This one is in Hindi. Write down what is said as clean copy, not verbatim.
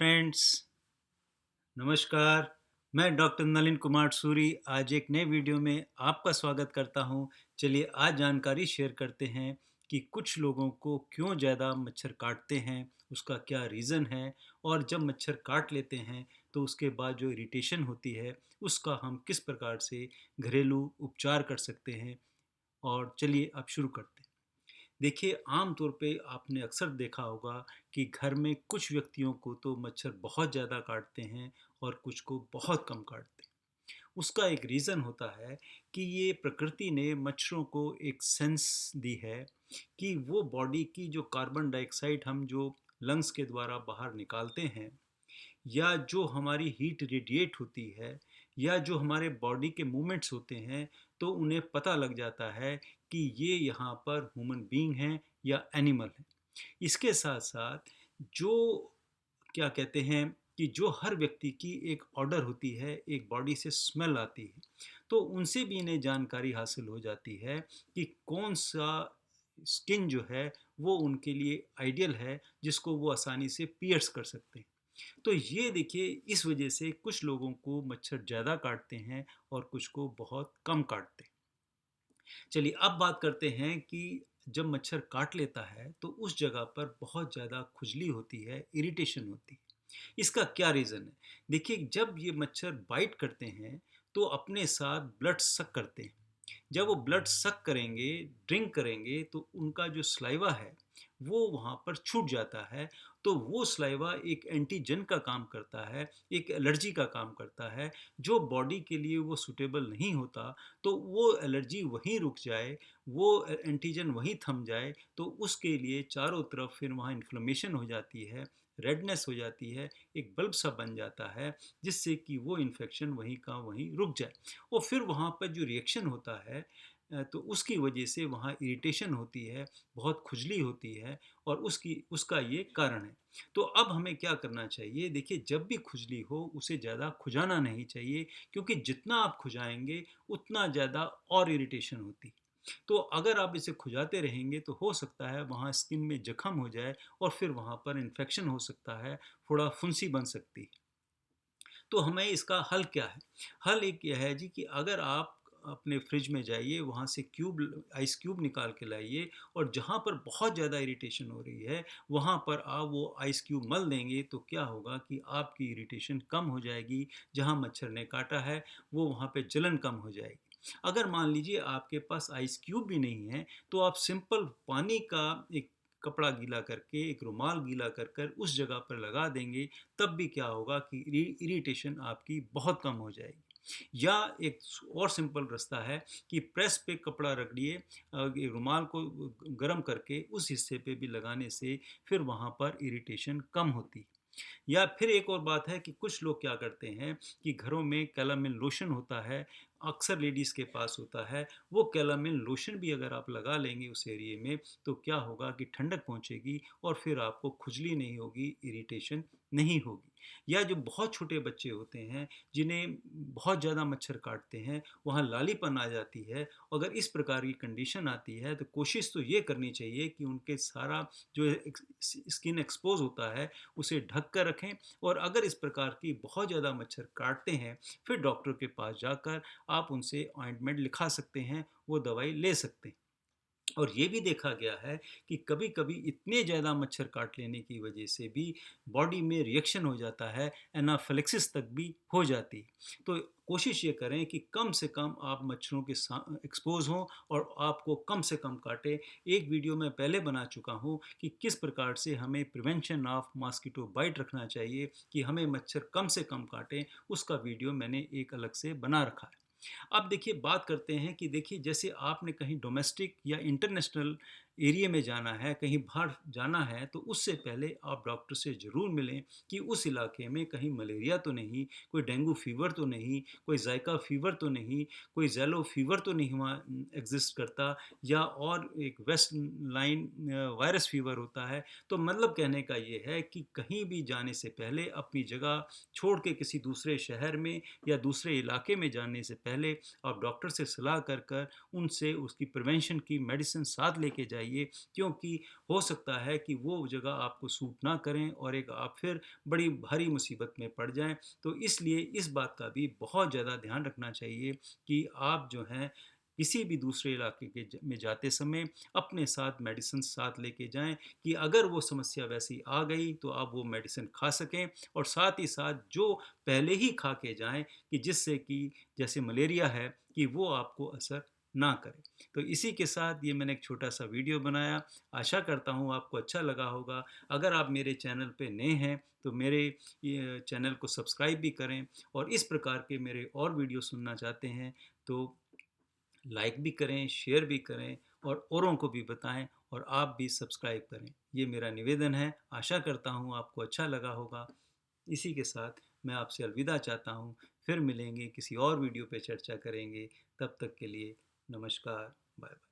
फ्रेंड्स, नमस्कार। मैं डॉक्टर नलिन कुमार सूरी आज एक नए वीडियो में आपका स्वागत करता हूं। चलिए आज जानकारी शेयर करते हैं कि कुछ लोगों को क्यों ज़्यादा मच्छर काटते हैं, उसका क्या रीज़न है और जब मच्छर काट लेते हैं तो उसके बाद जो इरिटेशन होती है उसका हम किस प्रकार से घरेलू उपचार कर सकते हैं। और चलिए अब शुरू करते हैं। देखिए, आम तौर पे आपने अक्सर देखा होगा कि घर में कुछ व्यक्तियों को तो मच्छर बहुत ज़्यादा काटते हैं और कुछ को बहुत कम काटते हैं। उसका एक रीज़न होता है कि ये प्रकृति ने मच्छरों को एक सेंस दी है कि वो बॉडी की जो कार्बन डाइऑक्साइड हम जो लंग्स के द्वारा बाहर निकालते हैं, या जो हमारी हीट रेडिएट होती है, या जो हमारे बॉडी के मूवमेंट्स होते हैं, तो उन्हें पता लग जाता है कि ये यहाँ पर ह्यूमन बीइंग हैं या एनिमल हैं। इसके साथ साथ जो क्या कहते हैं कि जो हर व्यक्ति की एक ऑर्डर होती है, एक बॉडी से स्मेल आती है, तो उनसे भी इन्हें जानकारी हासिल हो जाती है कि कौन सा स्किन जो है वो उनके लिए आइडियल है, जिसको वो आसानी से पियर्स कर सकते हैं। तो ये देखिए, इस वजह से कुछ लोगों को मच्छर ज़्यादा काटते हैं और कुछ को बहुत कम काटते हैं। चलिए अब बात करते हैं कि जब मच्छर काट लेता है तो उस जगह पर बहुत ज़्यादा खुजली होती है, इरिटेशन होती है। इसका क्या रीज़न है? देखिए, जब ये मच्छर बाइट करते हैं तो अपने साथ ब्लड सक करते हैं। जब वो ब्लड सक करेंगे, ड्रिंक करेंगे, तो उनका जो स्लाइवा है वो वहाँ पर छूट जाता है। तो वो स्लाइवा एक एंटीजन का काम करता है, एक एलर्जी का काम करता है, जो बॉडी के लिए वो सूटेबल नहीं होता। तो वो एलर्जी वहीं रुक जाए, वो एंटीजन वहीं थम जाए, तो उसके लिए चारों तरफ फिर वहाँ इन्फ्लेमेशन हो जाती है, रेडनेस हो जाती है, एक बल्ब सा बन जाता है, जिससे कि वो इन्फेक्शन वहीं का वहीं रुक जाए। और फिर वहाँ पर जो रिएक्शन होता है, तो उसकी वजह से वहाँ इरिटेशन होती है, बहुत खुजली होती है, और उसका ये कारण है। तो अब हमें क्या करना चाहिए? देखिए, जब भी खुजली हो उसे ज़्यादा खुजाना नहीं चाहिए, क्योंकि जितना आप खुजाएंगे उतना ज़्यादा और इरिटेशन होती। तो अगर आप इसे खुजाते रहेंगे तो हो सकता है वहाँ स्किन में जख्म हो जाए और फिर वहाँ पर इन्फेक्शन हो सकता है, थोड़ा फुंसी बन सकती है। तो हमें इसका हल क्या है? हल एक यह है जी कि अगर आप अपने फ्रिज में जाइए, वहाँ से आइस क्यूब निकाल के लाइए, और जहाँ पर बहुत ज़्यादा इरिटेशन हो रही है वहाँ पर आप वो आइस क्यूब मल देंगे, तो क्या होगा कि आपकी इरिटेशन कम हो जाएगी। जहाँ मच्छर ने काटा है वो वहाँ पे जलन कम हो जाएगी। अगर मान लीजिए आपके पास आइस क्यूब भी नहीं है, तो आप सिंपल पानी का एक कपड़ा गीला करके, एक रुमाल गीला कर कर उस जगह पर लगा देंगे, तब भी क्या होगा कि इरिटेशन आपकी बहुत कम हो जाएगी। या एक और सिंपल रास्ता है कि प्रेस पे कपड़ा रगड़िए, रुमाल को गर्म करके उस हिस्से पे भी लगाने से फिर वहाँ पर इरिटेशन कम होती है। या फिर एक और बात है कि कुछ लोग क्या करते हैं कि घरों में कैलामिन लोशन होता है, अक्सर लेडीज़ के पास होता है। वो कैलामिन लोशन भी अगर आप लगा लेंगे उस एरिए में, तो क्या होगा कि ठंडक पहुंचेगी और फिर आपको खुजली नहीं होगी, इरिटेशन नहीं होगी। या जो बहुत छोटे बच्चे होते हैं, जिन्हें बहुत ज़्यादा मच्छर काटते हैं, वहाँ लालीपन आ जाती है। अगर इस प्रकार की कंडीशन आती है तो कोशिश तो ये करनी चाहिए कि उनके सारा जो स्किन एक्सपोज होता है उसे ढक कर रखें। और अगर इस प्रकार की बहुत ज़्यादा मच्छर काटते हैं, फिर डॉक्टर के पास जाकर आप उनसे ऑइंटमेंट लिखा सकते हैं, वो दवाई ले सकते हैं। और ये भी देखा गया है कि कभी-कभी इतने ज़्यादा मच्छर काट लेने की वजह से भी बॉडी में रिएक्शन हो जाता है, एनाफिलेक्सिस तक भी हो जाती है। तो कोशिश ये करें कि कम से कम आप मच्छरों के एक्सपोज हों और आपको कम से कम काटे। एक वीडियो मैं पहले बना चुका हूँ कि किस प्रकार से हमें प्रिवेंशन ऑफ मॉस्किटो बाइट रखना चाहिए, कि हमें मच्छर कम से कम काटें। उसका वीडियो मैंने एक अलग से बना रखा है। अब देखिए, बात करते हैं कि देखिए, जैसे आपने कहीं डोमेस्टिक या इंटरनेशनल एरिया में जाना है, कहीं बाहर जाना है, तो उससे पहले आप डॉक्टर से ज़रूर मिलें कि उस इलाके में कहीं मलेरिया तो नहीं, कोई डेंगू फीवर तो नहीं, कोई जायका फीवर तो नहीं, कोई ज़ेलो फीवर तो नहीं वहाँ एग्जिस्ट करता, या और एक वेस्ट लाइन वायरस फीवर होता है। तो मतलब कहने का ये है कि कहीं भी जाने से पहले अपनी जगह छोड़ के किसी दूसरे शहर में या दूसरे इलाके में जाने से पहले आप डॉक्टर से सलाह कर कर उनसे उसकी प्रिवेंशन की मेडिसिन साथ लेके जाइए। चाहिए, क्योंकि हो सकता है कि वो जगह आपको सूट ना करें और एक आप फिर बड़ी भारी मुसीबत में पड़ जाएँ। तो इसलिए इस बात का भी बहुत ज़्यादा ध्यान रखना चाहिए कि आप जो हैं किसी भी दूसरे इलाके में जाते समय अपने साथ मेडिसिन साथ लेके जाएँ, कि अगर वो समस्या वैसी आ गई तो आप वो मेडिसिन खा सकें, और साथ ही साथ जो पहले ही खा के जाएँ कि जिससे कि जैसे मलेरिया है कि वो आपको असर ना करे। तो इसी के साथ ये मैंने एक छोटा-सा वीडियो बनाया, आशा करता हूँ आपको अच्छा लगा होगा। अगर आप मेरे चैनल पे नए हैं तो मेरे ये चैनल को सब्सक्राइब भी करें, और इस प्रकार के मेरे और वीडियो सुनना चाहते हैं तो लाइक भी करें, शेयर भी करें और औरों को भी बताएं, और आप भी सब्सक्राइब करें। ये मेरा निवेदन है, आशा करता हूँ आपको अच्छा लगा होगा। इसी के साथ मैं आपसे अलविदा चाहता हूँ, फिर मिलेंगे किसी और वीडियो पे चर्चा करेंगे। तब तक के लिए नमस्कार, बाय बाय।